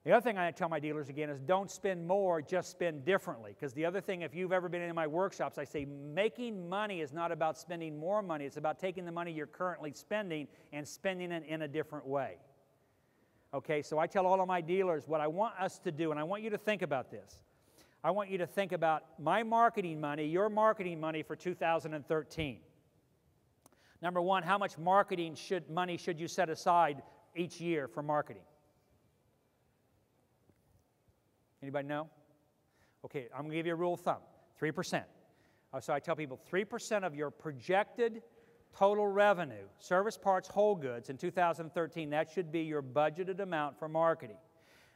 The other thing I tell my dealers again is don't spend more, just spend differently. Because the other thing, if you've ever been in my workshops, I say making money is not about spending more money. It's about taking the money you're currently spending and spending it in a different way. Okay, so I tell all of my dealers what I want us to do, and I want you to think about this. I want you to think about my marketing money, your marketing money for 2013. Number one, how much money should you set aside each year for marketing? Anybody know? Okay, I'm going to give you a rule of thumb, 3%. So I tell people 3% of your projected total revenue, service, parts, whole goods in 2013, that should be your budgeted amount for marketing.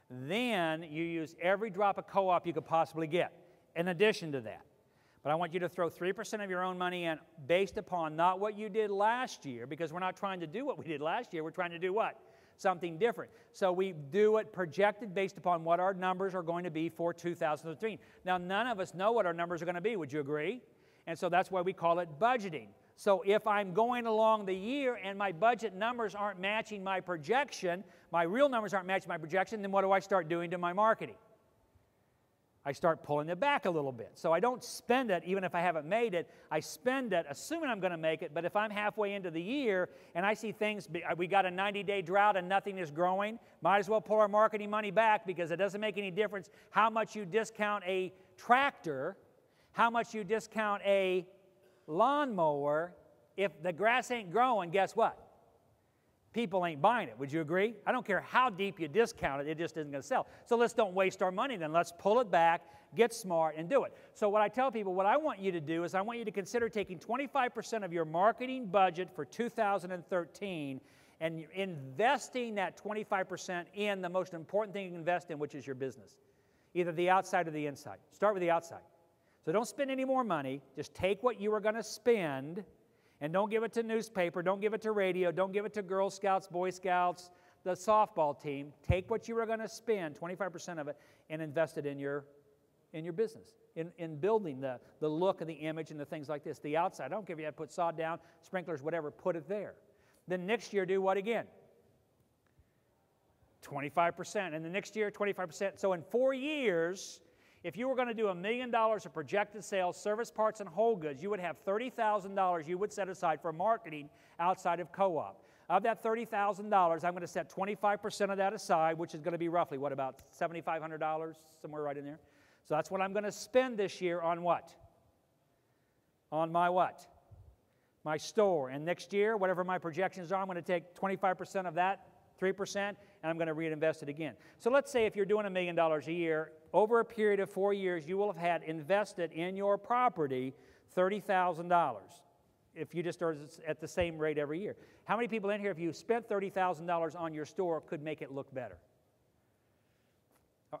Then you use every drop of co-op you could possibly get in addition to that. But I want you to throw 3% of your own money in based upon not what you did last year, because we're not trying to do what we did last year. We're trying to do what? Something different. So we do it projected based upon what our numbers are going to be for 2013. Now, none of us know what our numbers are going to be. Would you agree? And so that's why we call it budgeting. So if I'm going along the year and my budget numbers aren't matching my projection, my real numbers aren't matching my projection, then what do I start doing to my marketing? I start pulling it back a little bit. So I don't spend it even if I haven't made it. I spend it assuming I'm going to make it, but if I'm halfway into the year and I see things, we got a 90-day drought and nothing is growing, might as well pull our marketing money back, because it doesn't make any difference how much you discount a tractor, how much you discount a lawnmower. If the grass ain't growing, guess what? People ain't buying it. Would you agree? I don't care how deep you discount it, it just isn't going to sell. So let's don't waste our money then. Let's pull it back, get smart, and do it. So what I tell people, what I want you to do is I want you to consider taking 25% of your marketing budget for 2013 and investing that 25% in the most important thing you can invest in, which is your business. Either the outside or the inside. Start with the outside. So don't spend any more money. Just take what you were going to spend, and don't give it to newspaper, don't give it to radio, don't give it to Girl Scouts, Boy Scouts, the softball team. Take what you were going to spend, 25% of it, and invest it in your business, in building the look and the image and the things like this. The outside, I don't care if you have to put sod down, sprinklers, whatever, put it there. Then next year, do what again? 25%. And the next year, 25%. So in 4 years, if you were going to do $1 million of projected sales, service, parts, and whole goods, you would have $30,000 you would set aside for marketing outside of co-op. Of that $30,000, I'm going to set 25% of that aside, which is going to be roughly, what, about $7,500, somewhere right in there? So that's what I'm going to spend this year on what? On my what? My store. And next year, whatever my projections are, I'm going to take 25% of that, 3%, and I'm going to reinvest it again. So let's say if you're doing $1 million a year, over a period of 4 years, you will have had invested in your property $30,000 if you just are at the same rate every year. How many people in here, if you spent $30,000 on your store, could make it look better?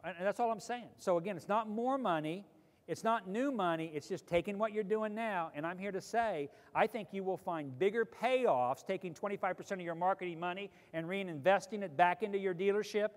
And that's all I'm saying. So again, it's not more money. It's not new money. It's just taking what you're doing now. And I'm here to say, I think you will find bigger payoffs taking 25% of your marketing money and reinvesting it back into your dealership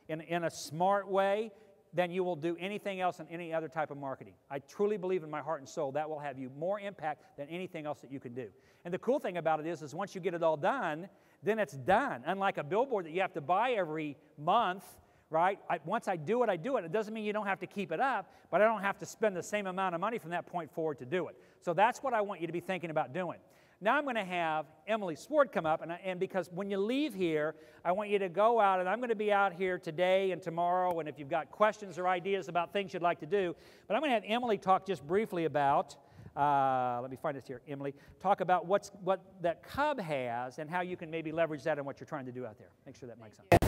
in a smart way than you will do anything else in any other type of marketing. I truly believe in my heart and soul that will have you more impact than anything else that you can do. And the cool thing about it is once you get it all done, then it's done. Unlike a billboard that you have to buy every month, right? Once I do it, I do it. It doesn't mean you don't have to keep it up, but I don't have to spend the same amount of money from that point forward to do it. So that's what I want you to be thinking about doing. Now I'm going to have Emily Swart come up, and because when you leave here, I want you to go out, and I'm going to be out here today and tomorrow, and if you've got questions or ideas about things you'd like to do, but I'm going to have Emily talk just briefly about, let me find this here, Emily, talk about what that Cub has and how you can maybe leverage that in what you're trying to do out there. Make sure that mic's on.